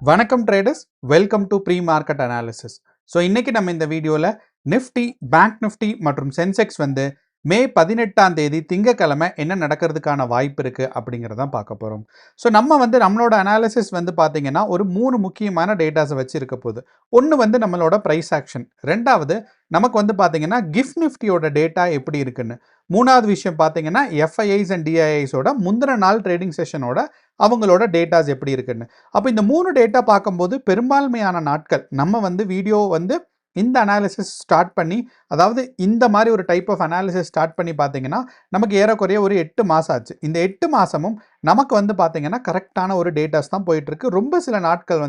வணக்கம் traders, welcome to pre market analysis. So இன்னைக்கு நம்ம இந்த வீடியோவில் நிஃப்டி, பேங்க் நிஃப்டி மற்றும் சென்செக்ஸ் மே 18ஆம் தேதி திங்கக்கிழமை என்ன நடக்கிறதுக்கான வாய்ப்பு இருக்குது அப்படிங்கிறதான் பார்க்க போகிறோம். ஸோ நம்மளோட அனாலிசிஸ் பார்த்தீங்கன்னா ஒரு 3 முக்கியமான டேட்டாஸை வச்சு இருக்க போகுது. ஒன்று நம்மளோட ப்ரைஸ் ஆக்ஷன், ரெண்டாவது நமக்கு பார்த்தீங்கன்னா கிஃப்ட் நிஃப்டியோட டேட்டா எப்படி இருக்குன்னு, மூணாவது விஷயம் பார்த்தீங்கன்னா எஃப்ஐஐஸ் அண்ட் டிஐஐஸோட முந்தின நாள் ட்ரேடிங் செஷனோட அவங்களோட டேட்டாஸ் எப்படி இருக்குன்னு. அப்போ இந்த 3 டேட்டா பார்க்கும்போது பெரும்பான்மையான நாட்கள் நம்ம வீடியோ இந்த அனாலிசிஸ் ஸ்டார்ட் பண்ணி, அதாவது இந்த மாதிரி ஒரு டைப் ஆஃப் அனாலிசிஸ் ஸ்டார்ட் பண்ணி பார்த்தீங்கன்னா நமக்கு ஏறக்குறைய ஒரு 8 மாதம் ஆச்சு. இந்த 8 மாதமும் நமக்கு பார்த்தீங்கன்னா கரெக்டான ஒரு டேட்டாஸ் தான் போயிட்டுருக்கு. ரொம்ப சில நாட்கள்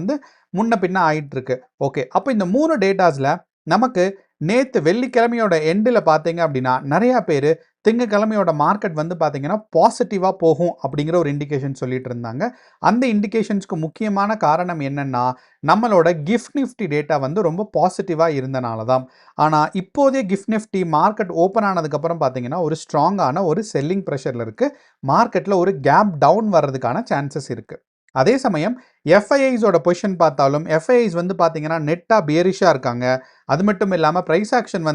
முன்ன பின்ன ஆகிட்டுருக்கு. ஓகே, அப்போ இந்த 3 டேட்டாஸில் நமக்கு நேற்று வெள்ளிக்கிழமையோட எண்டில் பார்த்தீங்க அப்படின்னா நிறையா பேர் திங்கக்கிழமையோட மார்க்கெட் பார்த்தீங்கன்னா பாசிட்டிவாக போகும் அப்படிங்கிற ஒரு இண்டிகேஷன் சொல்லிட்டு இருந்தாங்க. அந்த இண்டிகேஷன்ஸ்க்கு முக்கியமான காரணம் என்னென்னா நம்மளோட கிஃப்ட் நிஃப்டி டேட்டா ரொம்ப பாசிட்டிவாக இருந்தனால தான். ஆனால் இப்போதைய கிஃப்ட் நிஃப்டி மார்க்கெட் ஓப்பன் ஆனதுக்கப்புறம் பார்த்தீங்கன்னா ஒரு ஸ்ட்ராங்கான ஒரு செல்லிங் ப்ரெஷரில் இருக்குது. மார்க்கெட்டில் ஒரு கேப் டவுன் வர்றதுக்கான சான்சஸ் இருக்குது. அதே சமயம் எஃப்ஐஐஸோட பொசிஷன் பார்த்தாலும் எஃப்ஐஐஸ் பார்த்தீங்கன்னா நெட்டாக பியரிஷாக இருக்காங்க. அது மட்டும் இல்லாமல் ப்ரைஸ் ஆக்ஷன்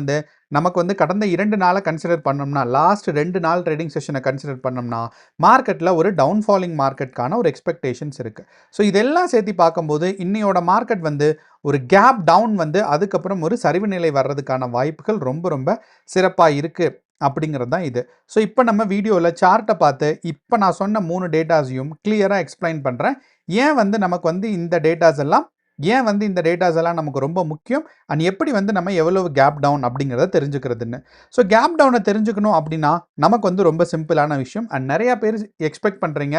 நமக்கு கடந்த 2 நாளை கன்சிடர் பண்ணோம்னா, லாஸ்ட் 2 நாள் ட்ரேடிங் செஷனை கன்சிடர் பண்ணோம்னா மார்க்கெட்டில் ஒரு டவுன்ஃபாலிங் மார்க்கெட்டுக்கான ஒரு எக்ஸ்பெக்டேஷன்ஸ் இருக்குது. ஸோ இதெல்லாம் சேர்த்து பார்க்கும்போது இன்னையோட மார்க்கெட் ஒரு கேப் டவுன் அதுக்கப்புறம் ஒரு சரிவு நிலை வர்றதுக்கான வாய்ப்புகள் ரொம்ப ரொம்ப சிறப்பாக இருக்குது அப்படிங்கிறது தான் இது. ஸோ இப்போ நம்ம வீடியோவில் சார்ட்டை பார்த்து இப்போ நான் சொன்ன 3 டேட்டாஸையும் கிளியராக எக்ஸ்பிளைன் பண்ணுறேன். ஏன் நமக்கு இந்த டேட்டாஸ் எல்லாம் நமக்கு ரொம்ப முக்கியம், அண்ட் எப்படி நம்ம எவ்வளவு கேப் டவுன் அப்படிங்கிறத தெரிஞ்சுக்கிறதுன்னு. ஸோ கேப் டவுனை தெரிஞ்சுக்கணும் அப்படின்னா நமக்கு ரொம்ப சிம்பிளான விஷயம். அண்ட் நிறையா பேர் எக்ஸ்பெக்ட் பண்ணுறீங்க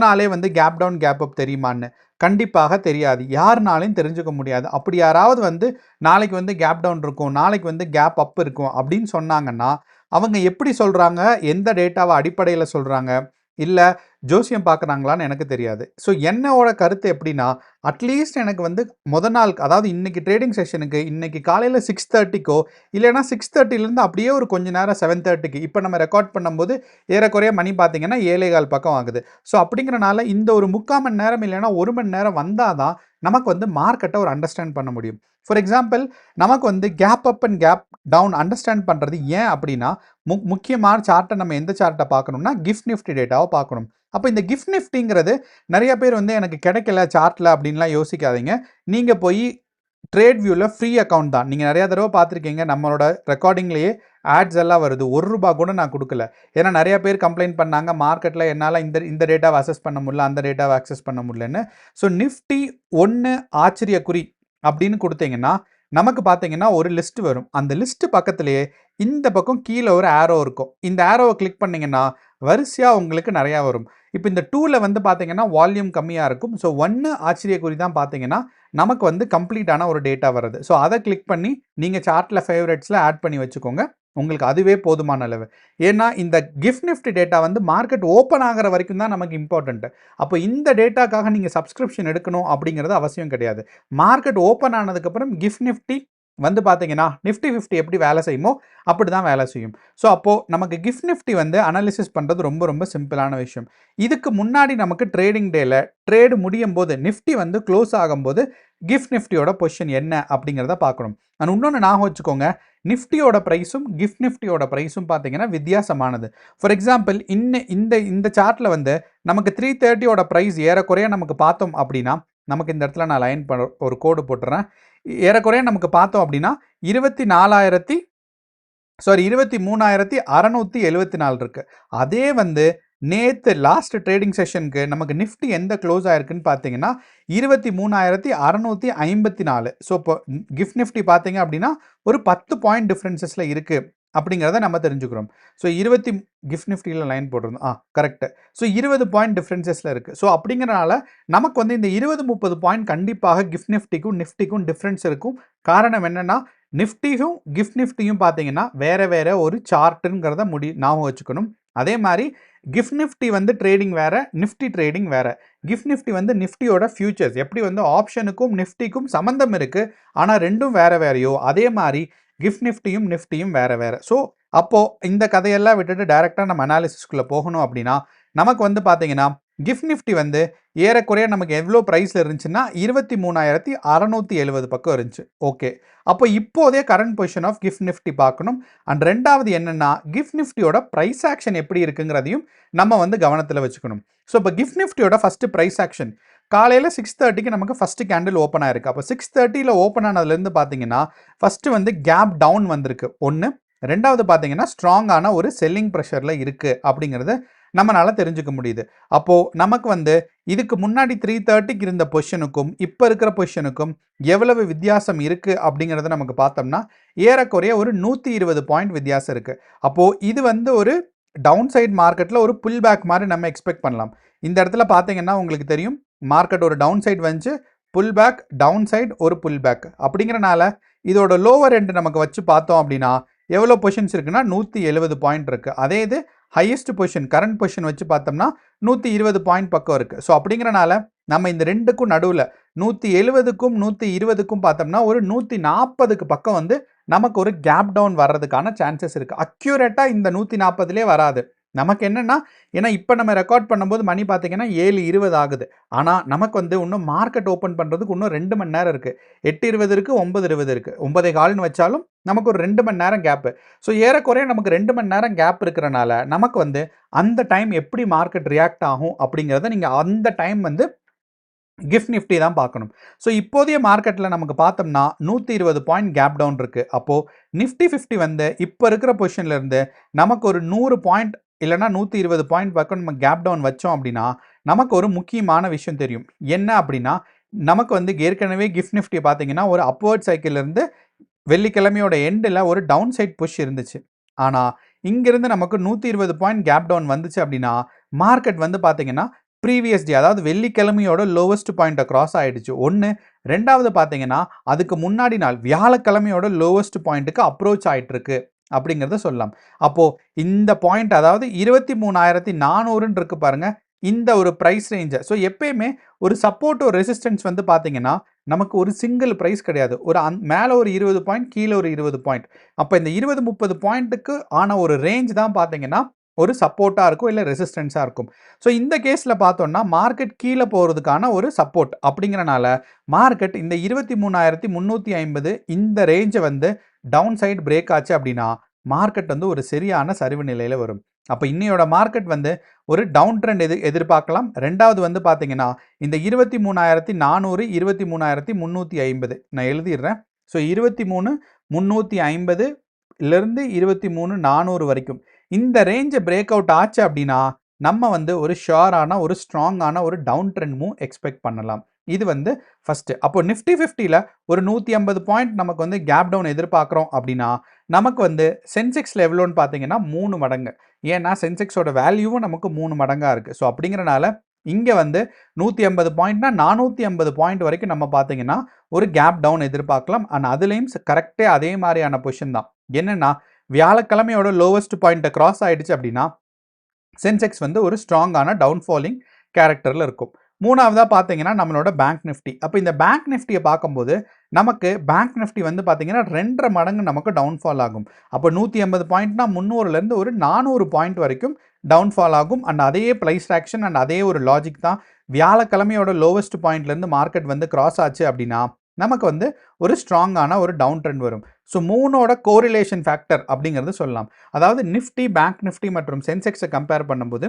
நாளே கேப் டவுன் கேப் அப் தெரியுமான்னு. கண்டிப்பாக தெரியாது, யாருனாலையும் தெரிஞ்சுக்க முடியாது. அப்படி யாராவது நாளைக்கு கேப் டவுன் இருக்கும், நாளைக்கு கேப் அப் இருக்கும் அப்படின்னு சொன்னாங்கன்னா அவங்க எப்படி சொல்கிறாங்க, எந்த டேட்டாவை அடிப்படையில் சொல்கிறாங்க, இல்லை ஜோசியம் பார்க்குறாங்களான்னு எனக்கு தெரியாது. ஸோ என்னோட கருத்து எப்படின்னா, அட்லீஸ்ட் எனக்கு நாள், அதாவது இன்றைக்கி ட்ரேடிங் செஷனுக்கு இன்றைக்கி காலையில் 6:30க்கோ இல்லைனா 6:30லேருந்து அப்படியே ஒரு கொஞ்ச நேரம் 7:30க்கு, இப்போ நம்ம ரெக்கார்ட் பண்ணும்போது ஏறக்குறைய மணி பார்த்தீங்கன்னா 7:15 பக்கம் ஆகுது. ஸோ அப்படிங்கிறனால இந்த ஒரு 3/4 மணி நேரம் இல்லைனா 1 மணி நேரம் வந்தால் தான் நமக்கு மார்க்கெட்டை ஒரு அண்டர்ஸ்டாண்ட் பண்ண முடியும். ஃபார் எக்ஸாம்பிள் நமக்கு gap up and gap down understand பண்ணுறது ஏன் அப்படின்னா, முக்கியமான சார்ட்டை நம்ம எந்த சார்ட்டை பார்க்கணும்னா கிஃப்ட் நிஃப்டி டேட்டாவை பார்க்கணும். அப்போ இந்த கிஃப்ட் நிஃப்டிங்கிறது நிறைய பேர் எனக்கு கிடைக்கல சார்ட்டில் அப்படின்லாம் யோசிக்காதீங்க. நீங்கள் போய் ட்ரேட் வியூவில் ஃப்ரீ அக்கௌண்ட் தான். நீங்கள் நிறையா தடவை பார்த்துருக்கீங்க, நம்மளோட ரெக்கார்டிங்லேயே ஆட்ஸ் எல்லாம் வருது. ₹1 கூட நான் கொடுக்கல. ஏன்னா நிறைய பேர் கம்ப்ளைண்ட் பண்ணாங்க, மார்க்கெட்டில் என்னால் இந்த டேட்டாவை அக்சஸ் பண்ண முடியல, அந்த டேட்டாவை அக்சஸ் பண்ண முடியலன்னு. ஸோ நிஃப்டி 1 ஆச்சரியக்குறி அப்படின்னு கொடுத்தீங்கன்னா நமக்கு பார்த்தீங்கன்னா ஒரு லிஸ்ட் வரும். அந்த லிஸ்ட் பக்கத்துலேயே இந்த பக்கம் கீழே ஒரு ஆரோ இருக்கும். இந்த ஆரோவை கிளிக் பண்ணிங்கன்னா வரிசையாக உங்களுக்கு நிறையா வரும். இப்போ இந்த 2ல் பார்த்தீங்கன்னா வால்யூம் கம்மியாக இருக்கும். ஸோ 1 ஆச்சரியக்குறி தான் பார்த்தீங்கன்னா நமக்கு கம்ப்ளீட்டான ஒரு டேட்டா வருது. ஸோ அதை கிளிக் பண்ணி நீங்கள் சார்ட்டில் ஃபேவரட்ஸில் ஆட் பண்ணி வச்சுக்கோங்க. உங்களுக்கு அதுவே போதுமான அளவு. ஏன்னா இந்த gift Nifty data market open ஆகிற வரைக்கும் தான் நமக்கு இம்பார்ட்டண்ட்டு. அப்போ இந்த டேட்டாக்காக நீங்கள் சப்ஸ்கிரிப்ஷன் எடுக்கணும் அப்படிங்கிறது அவசியம் கிடையாது. மார்க்கெட் ஓப்பன் ஆனதுக்கப்புறம் கிஃப்ட் நிஃப்டி பார்த்தீங்கன்னா நிஃப்டி 50 எப்படி வேலை செய்யுமோ அப்படி தான் வேலை செய்யும். ஸோ அப்போது நமக்கு கிஃப்ட் நிஃப்டி அனாலிசிஸ் பண்ணுறது ரொம்ப ரொம்ப சிம்பிளான விஷயம். இதுக்கு முன்னாடி நமக்கு ட்ரேடிங் டேல ட்ரேடு முடியும் போது நிஃப்டி க்ளோஸ் ஆகும்போது கிஃப்ட் நிஃப்டியோட பொசிஷன் என்ன அப்படிங்கிறத பார்க்கணும். ஆனால் இன்னொன்று ஞாபகம் வச்சுக்கோங்க, நிஃப்டியோட ப்ரைஸும் கிஃப்ட் நிஃப்டியோட ப்ரைஸும் பார்த்தீங்கன்னா வித்தியாசமானது. ஃபார் எக்ஸாம்பிள் இந்த சார்ட்டில் நமக்கு 330யோட ப்ரைஸ் ஏறக்குறைய நமக்கு பார்த்தோம் அப்படின்னா, நமக்கு இந்த இடத்துல நான் லைன் ஒரு கோடு போட்டுறேன். ஏறக்குறைய நமக்கு பார்த்தோம் அப்படின்னா 23,674 இருக்குது. அதே நேற்று லாஸ்ட் ட்ரேடிங் செஷனுக்கு நமக்கு நிஃப்டி எந்த க்ளோஸ் ஆயிருக்குன்னு பார்த்தீங்கன்னா 23,654. ஸோ இப்போ கிஃப்ட் நிஃப்டி பார்த்தீங்க அப்படின்னா ஒரு 10 பாயிண்ட் டிஃப்ரென்சஸில் இருக்குது அப்படிங்கிறத நம்ம தெரிஞ்சுக்கிறோம். ஸோ கிஃப்ட் நிஃப்டியில் லைன் போட்டிருந்தோம், கரெக்டு. ஸோ 20 பாயிண்ட் டிஃப்ரென்சஸில் இருக்குது. ஸோ அப்படிங்கிறனால நமக்கு இந்த 20-30 பாயிண்ட் கண்டிப்பாக கிஃப்ட் நிஃப்டிக்கும் டிஃப்ரென்ஸ் இருக்கும். காரணம் என்னென்னா, நிஃப்டியும் கிஃப்ட் நிஃப்டியும் பார்த்தீங்கன்னா வேறு ஒரு சார்ட்டுங்கிறத ஞாபகம் வச்சுக்கணும். அதே மாதிரி கிஃப்ட் நிஃப்டி ட்ரேடிங் வேறு, நிஃப்டி ட்ரேடிங் வேறு. கிஃப்ட் நிஃப்டி நிஃப்டியோட ஃபியூச்சர்ஸ் எப்படி ஆப்ஷனுக்கும் நிஃப்டிக்கும் சம்மந்தம் இருக்குது, ஆனால் ரெண்டும் வேறையோ அதே மாதிரி கிஃப்ட் நிஃப்டியும் வேறு. ஸோ அப்போது இந்த கதையெல்லாம் விட்டுட்டு டைரெக்டாக நம்ம அனாலிசிஸ்குள்ளே போகணும் அப்படின்னா நமக்கு பார்த்தீங்கன்னா கிஃப்ட் நிஃப்டி வந்து ஏறக்குறைய நமக்கு எவ்வளோ ப்ரைஸில் இருந்துச்சுன்னா 23,670 பக்கம் இருந்துச்சு. ஓகே, அப்போ இப்போதே current position of GIFT Nifty பார்க்கணும். அண்ட் ரெண்டாவது என்னன்னா கிஃப்ட் நிஃப்டியோட ப்ரைஸ் ஆக்ஷன் எப்படி இருக்குங்கிறதையும் நம்ம வந்து கவனத்தில் வச்சுக்கணும். ஸோ இப்போ கிஃப்ட் நிஃப்டியோட ஃபஸ்ட்டு ப்ரைஸ் ஆக்ஷன் காலையில் 6:30க்கு நமக்கு ஃபஸ்ட்டு கேண்டில் ஓப்பன் ஆயிருக்கு. அப்போ 6:30ல் ஓப்பன் ஆனதுலேருந்து பார்த்தீங்கன்னா ஃபஸ்ட்டு வந்து கேப் டவுன் வந்திருக்கு ஒன்று. ரெண்டாவது பார்த்தீங்கன்னா ஸ்ட்ராங்கான ஒரு செல்லிங் ப்ரெஷரில் இருக்குது அப்படிங்கிறத நம்மளால தெரிஞ்சுக்க முடியுது. அப்போது நமக்கு வந்து இதுக்கு முன்னாடி 3:30க்கு இருந்த பொசிஷனுக்கும் இப்போ இருக்கிற பொசிஷனுக்கும் எவ்வளவு வித்தியாசம் இருக்குது அப்படிங்கிறத நமக்கு பார்த்தோம்னா ஏறக்குறைய ஒரு 120 பாயிண்ட் வித்தியாசம் இருக்குது. அப்போது இது வந்து ஒரு டவுன் சைட் மார்க்கெட்டில் ஒரு புல் பேக் மாதிரி நம்ம எக்ஸ்பெக்ட் பண்ணலாம். இந்த இடத்துல பார்த்தீங்கன்னா உங்களுக்கு தெரியும் மார்க்கெட் ஒரு டவுன் சைட் வந்துச்சு, புல் பேக், டவுன் சைட், ஒரு புல் பேக். அப்படிங்கிறனால இதோட லோவர் எண்ட் நமக்கு வச்சு பார்த்தோம் அப்படின்னா எவ்வளோ பொசிஷன்ஸ் இருக்குன்னா 170 பாயிண்ட் இருக்குது. அதே இது ஹையஸ்ட் பொசிஷன் கரண்ட் பொசிஷன் வச்சு பார்த்தோம்னா 120 பாயிண்ட் பக்கம் இருக்குது. ஸோ அப்படிங்கிறனால நம்ம இந்த ரெண்டுக்கும் நடுவில் 170க்கும் 120க்கும் பார்த்தோம்னா ஒரு 140க்கு பக்கம் வந்து நமக்கு ஒரு கேப் டவுன் வர்றதுக்கான சான்சஸ் இருக்குது. அக்யூரேட்டாக இந்த 140லே வராது. நமக்கு என்னென்னா ஏன்னா இப்போ நம்ம ரெக்கார்ட் பண்ணும்போது மணி பார்த்தீங்கன்னா 7:20 ஆகுது. ஆனால் நமக்கு வந்து இன்னும் மார்க்கெட் ஓப்பன் பண்ணுறதுக்கு இன்னும் 2 மணி நேரம் இருக்குது. 8:20 இருக்குது, 9:20 இருக்குது. 9:15 வச்சாலும் நமக்கு ஒரு 2 மணி நேரம் கேப்பு. ஸோ ஏறக்குறைய நமக்கு 2 மணி நேரம் கேப் இருக்கிறனால நமக்கு வந்து அந்த டைம் எப்படி மார்க்கெட் ரியாக்ட் ஆகும் அப்படிங்கிறத நீங்கள் அந்த டைம் வந்து கிஃப்ட் நிஃப்டி தான் பார்க்கணும். ஸோ இப்போதைய மார்க்கெட்டில் நமக்கு பார்த்தோம்னா 120 பாயிண்ட் கேப் டவுன் இருக்குது. அப்போது நிஃப்டி 50 வந்து இப்போ இருக்கிற பொசிஷன்லேருந்து நமக்கு ஒரு 100 பாயிண்ட் இல்லைனா 120 பாயிண்ட் பக்கம் நம்ம கேப் டவுன் வச்சோம் அப்படின்னா நமக்கு ஒரு முக்கியமான விஷயம் தெரியும். என்ன அப்படின்னா நமக்கு வந்து ஏற்கனவே கிஃப்ட் நிஃப்டி பார்த்தீங்கன்னா ஒரு அப்வர்ட் சைக்கிள்லேருந்து வெள்ளிக்கிழமையோட எண்டில் ஒரு டவுன் சைட் புஷ் இருந்துச்சு. ஆனால் இங்கிருந்து நமக்கு 120 பாயிண்ட் கேப் டவுன் வந்துச்சு அப்படின்னா மார்க்கெட் வந்து பார்த்தீங்கன்னா ப்ரீவியஸ் டே அதாவது வெள்ளிக்கிழமையோட லோவஸ்ட் பாயிண்ட்டை கிராஸ் ஆகிடுச்சு ஒன்று. ரெண்டாவது பார்த்தீங்கன்னா அதுக்கு முன்னாடி நாள் வியாழக்கிழமையோட லோவஸ்ட் பாயிண்ட்டுக்கு அப்ரோச் ஆகிட்டுருக்கு அப்படிங்கிறத சொல்லலாம். அப்போது இந்த பாயிண்ட் அதாவது 23,400 இருக்கு பாருங்க, இந்த ஒரு ப்ரைஸ் ரேஞ்சை. ஸோ எப்பயுமே ஒரு சப்போர்ட் ஒரு ரெசிஸ்டன்ஸ் வந்து பார்த்தீங்கன்னா நமக்கு ஒரு சிங்கிள் ப்ரைஸ் கிடையாது. ஒரு மேலே ஒரு 20 பாயிண்ட், கீழே ஒரு 20 பாயிண்ட். அப்போ இந்த 20-30 பாயிண்ட்டுக்கு ஆன ஒரு ரேஞ்ச் தான் பார்த்தீங்கன்னா ஒரு சப்போர்ட்டாக இருக்கும், இல்லை ரெசிஸ்டன்ஸாக இருக்கும். ஸோ இந்த கேஸில் பார்த்தோம்னா மார்க்கெட் கீழே போகிறதுக்கான ஒரு சப்போர்ட் அப்படிங்கிறனால மார்க்கெட் இந்த 23,350 இந்த ரேஞ்சை வந்து டவுன் சைட் பிரேக் ஆச்சு அப்படின்னா மார்க்கெட் வந்து ஒரு சரியான சரிவு நிலையில் வரும். அப்போ இன்னையோட மார்க்கெட் வந்து ஒரு டவுன் ட்ரெண்ட் எதிர்பார்க்கலாம். ரெண்டாவது வந்து பார்த்தீங்கன்னா இந்த 23,400, 23,350 நான் எழுதிடுறேன். ஸோ 23,350லேருந்து 23,400 வரைக்கும் இந்த ரேஞ்சை பிரேக் அவுட் ஆச்சு அப்படின்னா நம்ம வந்து ஒரு ஷுவரான ஒரு ஸ்ட்ராங்கான ஒரு டவுன் ட்ரெண்ட் மூவ் எக்ஸ்பெக்ட் பண்ணலாம். இது வந்து ஃபஸ்ட்டு. அப்போ நிஃப்டி 50ல் ஒரு 150 பாயிண்ட் நமக்கு வந்து கேப் டவுன் எதிர்பார்க்குறோம் அப்படின்னா நமக்கு வந்து சென்செக்ஸில் எவ்வளோன்னு பார்த்தீங்கன்னா 3 மடங்கு. ஏன்னா சென்செக்ஸோட வேல்யூவும் நமக்கு 3 மடங்காக இருக்குது. ஸோ அப்படிங்கிறனால இங்கே வந்து 150 பாயிண்ட்னா 450 பாயிண்ட் வரைக்கும் நம்ம பார்த்தீங்கன்னா ஒரு கேப் டவுன் எதிர்பார்க்கலாம். அண்ட் அதுலேயும் கரெக்டே அதே மாதிரியான பொசிஷன் தான். என்னென்னா வியாழக்கிழமையோட லோவஸ்ட் பாயிண்ட்டை கிராஸ் ஆகிடுச்சு அப்படின்னா சென்செக்ஸ் வந்து ஒரு ஸ்ட்ராங்கான டவுன்ஃபாலிங் கேரக்டரில் இருக்கும். மூணாவதாக பார்த்தீங்கன்னா நம்மளோட பேங்க் நிஃப்டி. அப்போ இந்த பேங்க் நிஃப்டியை பார்க்கும்போது நமக்கு பேங்க் நிஃப்டி வந்து பார்த்தீங்கன்னா 2.5 மடங்கு நமக்கு டவுன்ஃபால் ஆகும். அப்போ 150 பாயிண்ட்னா 300லேருந்து ஒரு 400 பாயிண்ட் வரைக்கும் டவுன்ஃபால் ஆகும். அண்ட் அதே ப்ரைஸ் ஆக்ஷன் அண்ட் அதே ஒரு லாஜிக் தான். வியாழக்கிழமையோட லோவஸ்ட் பாயிண்ட்லேருந்து மார்க்கெட் வந்து கிராஸ் ஆச்சு அப்படின்னா நமக்கு வந்து ஒரு ஸ்ட்ராங்கான ஒரு டவுன் ட்ரெண்ட் வரும். ஸோ 3ஓட கோரிலேஷன் ஃபேக்டர் அப்படிங்கிறது சொல்லலாம். அதாவது நிஃப்டி, பேங்க் நிஃப்டி மற்றும் சென்செக்ஸை கம்பேர் பண்ணும்போது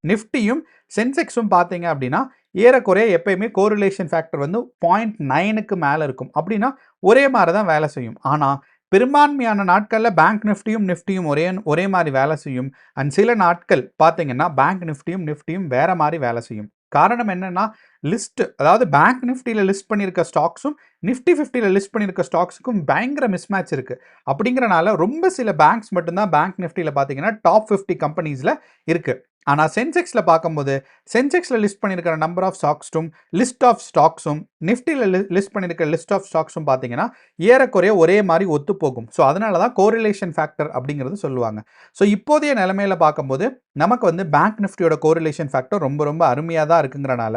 நிஃப்டியும் சென்செக்ஸும் பார்த்தீங்க அப்படின்னா ஏறக்குறைய எப்பயுமே கோரிலேஷன் ஃபேக்டர் வந்து 0.9க்கு மேலே இருக்கும். அப்படின்னா ஒரே மாதிரி தான் வேலை செய்யும். ஆனால் பெரும்பான்மையான நாட்களில் பேங்க் நிஃப்டியும் ஒரே மாதிரி வேலை செய்யும். அண்ட் சில நாட்கள் பார்த்தீங்கன்னா பேங்க் நிஃப்டியும் வேறு மாதிரி வேலை செய்யும். காரணம் என்னென்னா லிஸ்ட்டு, அதாவது பேங்க் நிஃப்டியில் லிஸ்ட் பண்ணியிருக்க ஸ்டாக்ஸும் நிஃப்டி 50ல் லிஸ்ட் பண்ணியிருக்க ஸ்டாக்ஸுக்கும் பயங்கர மிஸ்மேட்ச் இருக்குது. அப்படிங்கிறனால ரொம்ப சில பேங்க்ஸ் மட்டும்தான் பேங்க் நிஃப்டியில் பார்த்தீங்கன்னா டாப் 50 கம்பெனிஸில் இருக்குது. ஆனால் சென்செக்ஸில் பார்க்கும்போது சென்செக்ஸில் லிஸ்ட் பண்ணியிருக்கிற நம்பர் ஆஃப் ஸ்டாக்ஸும் லிஸ்ட் ஆஃப் ஸ்டாக்ஸும் நிஃப்டியில் லிஸ்ட் பண்ணியிருக்கிற லிஸ்ட் ஆஃப் ஸ்டாக்ஸும் பார்த்தீங்கன்னா ஏறக்குறைய ஒரே மாதிரி ஒத்து போகும். ஸோ அதனால தான் கோரிலேஷன் ஃபேக்டர் அப்படிங்கிறது சொல்லுவாங்க. ஸோ இப்போதைய நிலைமையில் பார்க்கும்போது நமக்கு வந்து பேங்க் நிஃப்டியோட கோரிலேஷன் ஃபேக்டர் ரொம்ப ரொம்ப அருமையாக தான் இருக்குங்கிறனால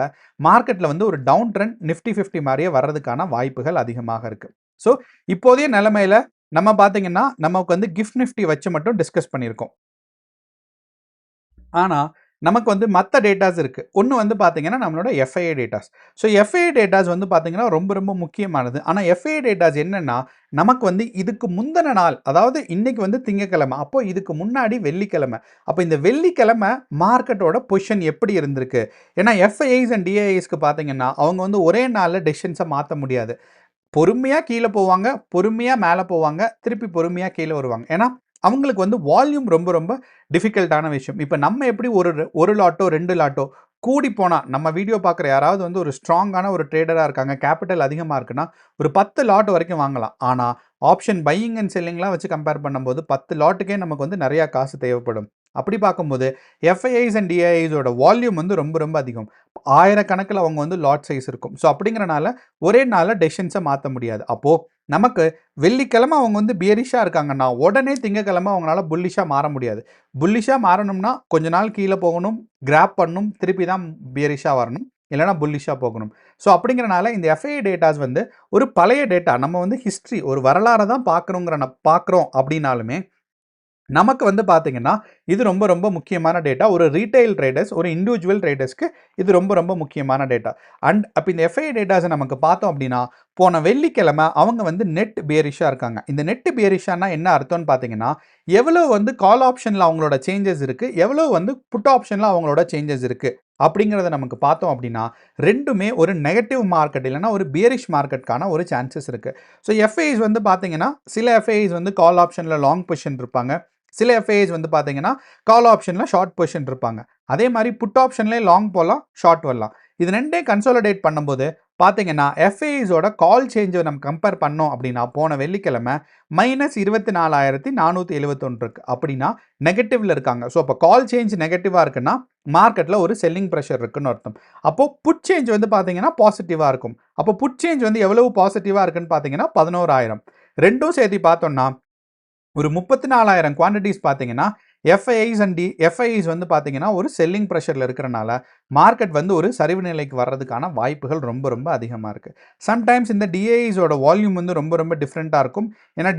மார்க்கெட்டில் வந்து ஒரு டவுன் ட்ரெண்ட் நிஃப்டி 50 மாதிரியே வர்றதுக்கான வாய்ப்புகள் அதிகமாக இருக்குது. ஸோ இப்போதைய நிலைமையில் நம்ம பார்த்தீங்கன்னா நமக்கு வந்து கிஃப்ட் நிஃப்டி வச்சு மட்டும் டிஸ்கஸ் பண்ணியிருக்கோம். ஆனால் நமக்கு வந்து மற்ற டேட்டாஸ் இருக்குது. ஒன்று வந்து பார்த்தீங்கன்னா நம்மளோட FIA datas. So FIA datas வந்து பார்த்தீங்கன்னா ரொம்ப ரொம்ப முக்கியமானது. ஆனால் எஃப்ஐஏ டேட்டாஸ் என்னென்னா நமக்கு வந்து இதுக்கு முந்தின நாள், அதாவது இன்னைக்கு வந்து திங்கக்கிழமை, அப்போ இதுக்கு முன்னாடி வெள்ளிக்கிழமை. அப்போ இந்த வெள்ளிக்கிழமை மார்க்கெட்டோட பொசிஷன் எப்படி இருந்திருக்கு? ஏன்னா எஃப்ஐஐஸ் அண்ட் டிஐஐஸ்க்கு பார்த்தீங்கன்னா அவங்க வந்து ஒரே நாளில் டெசிஷன்ஸை மாற்ற முடியாது. பொறுமையாக கீழே போவாங்க, பொறுமையாக மேலே போவாங்க, திருப்பி பொறுமையாக கீழே வருவாங்க. ஏன்னா அவங்களுக்கு வந்து வால்யூம் ரொம்ப ரொம்ப டிஃபிகல்ட்டான விஷயம். இப்போ நம்ம எப்படி ஒரு லாட்டோ 2 லாட்டோ கூடி போனால், நம்ம வீடியோ பார்க்குற யாராவது வந்து ஒரு ஸ்ட்ராங்கான ஒரு ட்ரேடராக இருக்காங்க, கேபிட்டல் அதிகமாக இருக்குன்னா ஒரு 10 லாட் வரைக்கும் வாங்கலாம். ஆனால் ஆப்ஷன் பையிங் அண்ட் செல்லிங்லாம் வச்சு கம்பேர் பண்ணும்போது 10 லாட்டுக்கே நமக்கு வந்து நிறையா காசு தேவைப்படும். அப்படி பார்க்கும்போது எஃப்ஐஐஸ் அண்ட் டிஐஐஸோட வால்யூம் வந்து ரொம்ப ரொம்ப அதிகம். ஆயிரக்கணக்கில் அவங்க வந்து லாட் சைஸ் இருக்கும். ஸோ அப்படிங்கிறனால ஒரே நாளில் டெசிஷன்ஸை மாற்ற முடியாது. அப்போது நமக்கு வெள்ளிக்கிழமை அவங்க வந்து பியரிஷாக இருக்காங்கன்னா உடனே திங்கக்கிழமை அவங்களால புல்லிஷாக மாற முடியாது. புல்லிஷாக மாறணும்னா கொஞ்ச நாள் கீழே போகணும், கிராப் பண்ணணும், திருப்பி தான் பியரிஷாக வரணும், இல்லைனா புல்லிஷாக போகணும். ஸோ அப்படிங்கிறனால இந்த எஃப்ஐஏ டேட்டாஸ் வந்து ஒரு பழைய டேட்டா, நம்ம வந்து ஹிஸ்ட்ரி ஒரு வரலாறை தான் பார்க்குறோம் அப்படின்னாலுமே நமக்கு வந்து பார்த்தீங்கன்னா இது ரொம்ப ரொம்ப முக்கியமான டேட்டா. ஒரு ரீட்டைல் ட்ரேடர்ஸ், ஒரு இண்டிவிஜுவல் ட்ரேடர்ஸ்க்கு இது ரொம்ப ரொம்ப முக்கியமான டேட்டா. அண்ட் அப்போ இந்த எஃப்ஐ டேட்டாஸை நமக்கு பார்த்தோம் அப்படின்னா போன வெள்ளிக்கிழமை அவங்க வந்து நெட் பியரிஷாக இருக்காங்க. இந்த நெட் பியரிஷானா என்ன அர்த்தம்னு பார்த்தீங்கன்னா எவ்வளோ வந்து கால் ஆப்ஷனில் அவங்களோட சேஞ்சஸ் இருக்குது, எவ்வளோ வந்து புட் ஆப்ஷனில் அவங்களோட சேஞ்சஸ் இருக்குது அப்படிங்கிறத நமக்கு பார்த்தோம் அப்படின்னா ரெண்டுமே ஒரு நெகட்டிவ் மார்க்கெட் இல்லைனா ஒரு பியரிஷ் மார்க்கெட்டுக்கான ஒரு சான்சஸ் இருக்குது. ஸோ எஃப்ஐஸ் வந்து பார்த்தீங்கன்னா சில எஃப்ஐஸ் வந்து கால் ஆப்ஷனில் லாங் பொசிஷன் இருப்பாங்க, சில எஃப்ஐஸ் வந்து பார்த்தீங்கன்னா கால் ஆப்ஷனில் ஷார்ட் பொசிஷன் இருப்பாங்க. அதே மாதிரி புட் ஆப்ஷன்லேயே லாங் போகலாம், ஷார்ட் வரலாம். இது ரெண்டே கன்சாலிடேட் பண்ணும்போது பார்த்தீங்கன்னா எஃப்ஐஸோட கால் சேஞ்சை நம்ம கம்பேர் பண்ணோம் அப்படின்னா போன வெள்ளிக்கிழமை -24,471 இருக்குது. அப்படின்னா நெகட்டிவ்ல இருக்காங்க. ஸோ அப்போ கால் சேஞ்ச் நெகட்டிவாக இருக்குன்னா மார்க்கெட்டில் ஒரு செல்லிங் ப்ரெஷர் இருக்குன்னு அர்த்தம். அப்போது புட் சேஞ்ச் வந்து பார்த்தீங்கன்னா பாசிட்டிவாக இருக்கும். அப்போ புட் சேஞ்ச் வந்து எவ்வளவு பாசிட்டிவாக இருக்குன்னு பார்த்தீங்கன்னா 11,000. ரெண்டும் சேர்த்து பார்த்தோம்னா ஒரு 34,000 குவான்டிட்டிஸ் பார்த்தீங்கன்னா எஃப்ஐஐஸ் வந்து பார்த்தீங்கன்னா ஒரு செல்லிங் ப்ரெஷரில் இருக்கிறனால மார்க்கெட் வந்து ஒரு சரிவு நிலைக்கு வர்றதுக்கான வாய்ப்புகள் ரொம்ப ரொம்ப அதிகமாக இருக்குது. சம்டைம்ஸ் இந்த டிஐஸோட வால்யூம் வந்து ரொம்ப ரொம்ப டிஃப்ரெண்ட்டாக இருக்கும். ஏன்னா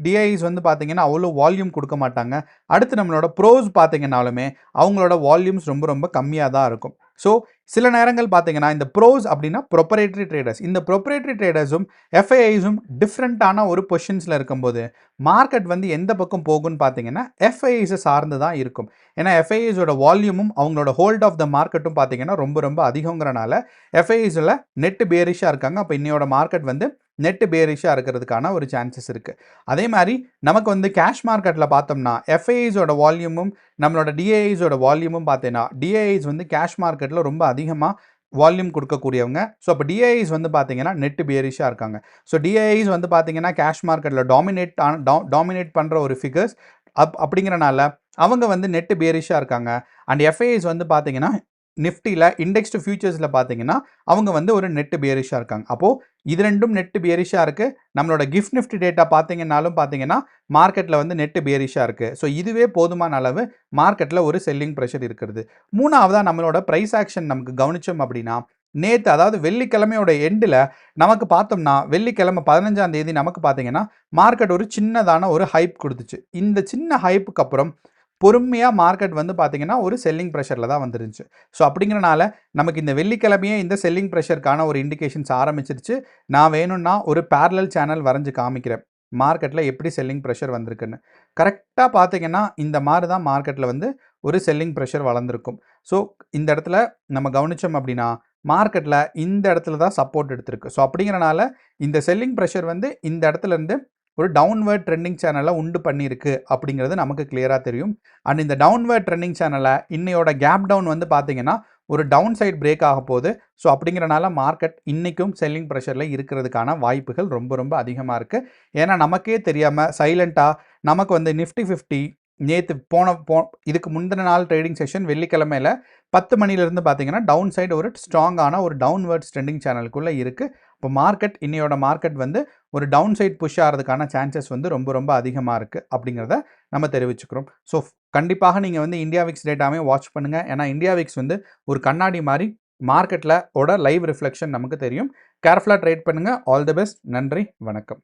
டிஐஸ் வந்து பார்த்தீங்கன்னா அவ்வளோ வால்யூம் கொடுக்க மாட்டாங்க. அடுத்து நம்மளோட ப்ரோஸ் பார்த்தீங்கன்னாலுமே அவங்களோட வால்யூம்ஸ் ரொம்ப ரொம்ப கம்மியாக தான் இருக்கும். ஸோ சில நேரங்கள் பார்த்தீங்கன்னா இந்த ப்ரோஸ் அப்படின்னா ப்ரொப்பரேட்டரி ட்ரேடர்ஸ், இந்த ப்ரொப்பரேட்டரி ட்ரேடர்ஸும் எஃப்ஐஐஸும் டிஃப்ரெண்ட்டான ஒரு பொசிஷன்ஸில் இருக்கும்போது மார்க்கெட் வந்து எந்த பக்கம் போகும்னு பார்த்தீங்கன்னா எஃப்ஐஐஸை சார்ந்து தான் இருக்கும். ஏன்னா எஃப்ஐஐஸோட வால்யூமும் அவங்களோட ஹோல்ட் ஆஃப் த மார்க்கெட்டும் பார்த்தீங்கன்னா ரொம்ப ரொம்ப அதிகங்கிறனால எஃப்ஐஐஸில் நெட்டு பேரிஷாக இருக்காங்க. அப்போ இன்னையோட மார்க்கெட் வந்து நெட்டு பேரிஷாக இருக்கிறதுக்கான ஒரு சான்சஸ் இருக்குது. அதே மாதிரி நமக்கு வந்து கேஷ் மார்க்கெட்டில் பார்த்தோம்னா எஃப்ஐஐஸோட வால்யூமும் நம்மளோட டிஐஐஸோட வால்யூமும் பார்த்தீங்கன்னா டிஐஐஸ் வந்து கேஷ் மார்க்கெட்டில் ரொம்ப அதிகமாக வால்யூம் கொடுக்கக்கூடியவங்க. ஸோ அப்போ டிஐஐஸ் வந்து பார்த்தீங்கன்னா நெட்டு பியரிஷாக இருக்காங்க. ஸோ டிஐஐஸ் வந்து பார்த்தீங்கன்னா கேஷ் மார்க்கெட்டில் டாமினேட் பண்ணுற ஒரு ஃபிகர்ஸ் அப்படிங்கிறனால அவங்க வந்து நெட்டு பியரிஷாக இருக்காங்க. அண்ட் எஃப்ஐஐஸ் வந்து பார்த்தீங்கன்னா நிஃப்டியில் இண்டெக்ஸ்டு ஃபியூச்சர்ஸில் பார்த்தீங்கன்னா அவங்க வந்து ஒரு நெட்டு பியரிஷாக இருக்காங்க. அப்போது இது ரெண்டும் நெட்டு பியரிஷாக இருக்குது. நம்மளோட கிஃப்ட் நிஃப்டி டேட்டா பார்த்தீங்கன்னாலும் பார்த்தீங்கன்னா மார்க்கெட்டில் வந்து நெட்டு பியரிஷாக இருக்குது. ஸோ இதுவே போதுமான அளவு மார்க்கெட்டில் ஒரு செல்லிங் ப்ரெஷர் இருக்கிறது. மூணாவதாக நம்மளோட ப்ரைஸ் ஆக்ஷன் நமக்கு கவனித்தோம் அப்படின்னா நேற்று, அதாவது வெள்ளிக்கிழமையோட எண்டில் நமக்கு பார்த்தோம்னா வெள்ளிக்கிழமை 15ஆம் தேதி நமக்கு பார்த்தீங்கன்னா மார்க்கெட் ஒரு சின்னதான ஒரு ஹைப் கொடுத்துச்சு. இந்த சின்ன ஹைப்புக்கு அப்புறம் பொறுமையாக மார்க்கெட் வந்து பார்த்தீங்கன்னா ஒரு செல்லிங் ப்ரெஷரில் தான் வந்துருந்துச்சு. ஸோ அப்படிங்கிறனால நமக்கு இந்த வெள்ளிக்கிழமையே இந்த செல்லிங் ப்ரெஷருக்கான ஒரு இண்டிகேஷன்ஸ் ஆரம்பிச்சிருச்சு. நான் வேணும்னா ஒரு பேரலல் சேனல் வரைஞ்சி காமிக்கிறேன் மார்க்கெட்டில் எப்படி செல்லிங் ப்ரெஷர் வந்திருக்குன்னு. கரெக்டாக பார்த்தீங்கன்னா இந்த மாதிரி தான் மார்க்கெட்டில் வந்து ஒரு செல்லிங் ப்ரெஷர் வளர்ந்துருக்கும். ஸோ இந்த இடத்துல நம்ம கவனித்தோம் அப்படின்னா மார்க்கெட்டில் இந்த இடத்துல தான் சப்போர்ட் எடுத்திருக்கு. ஸோ அப்படிங்கிறனால இந்த செல்லிங் ப்ரெஷர் வந்து இந்த இடத்துலேருந்து ஒரு டவுன்வர்ட் ட்ரெண்டிங் சேனலை உண்டு பண்ணியிருக்கு அப்படிங்கிறது நமக்கு கிளியராக தெரியும். அண்ட் இந்த டவுன்வர்ட் ட்ரெண்டிங் சேனலை இன்னையோட கேப் டவுன் வந்து பார்த்தீங்கன்னா ஒரு டவுன் சைட் பிரேக் ஆக போகுது. ஸோ அப்படிங்கிறனால மார்க்கெட் இன்றைக்கும் செல்லிங் ப்ரெஷரில் இருக்கிறதுக்கான வாய்ப்புகள் ரொம்ப ரொம்ப அதிகமாக இருக்குது. ஏன்னா நமக்கே தெரியாமல் சைலண்ட்டாக நமக்கு வந்து நிஃப்டி 50 நேற்று இதுக்கு முந்தின நாள் ட்ரேடிங் செஷன் வெள்ளிக்கிழமையில் 10 மணிலேருந்து பார்த்தீங்கன்னா டவுன் சைடு ஒரு ஸ்ட்ராங்கான ஒரு டவுன்வர்ட்ஸ் ட்ரெண்டிங் சேனலுக்குள்ளே இருக்குது. இப்போ இன்னையோட மார்க்கெட் வந்து ஒரு டவுன் சைட் புஷ் ஆகிறதுக்கான சான்சஸ் வந்து ரொம்ப ரொம்ப அதிகமாக இருக்குது அப்படிங்கிறத நம்ம தெரிவிச்சுக்கிறோம். ஸோ கண்டிப்பாக நீங்கள் வந்து இந்தியா விக்ஸ் டேட்டாவே வாட்ச் பண்ணுங்கள். ஏன்னா இந்தியா விக்ஸ் வந்து ஒரு கண்ணாடி மாதிரி மார்க்கெட்டில் லைவ் ரிஃப்ளெக்ஷன் நமக்கு தெரியும். கேர்ஃபுல்லாக ட்ரேட் பண்ணுங்கள். All the best. நன்றி, வணக்கம்.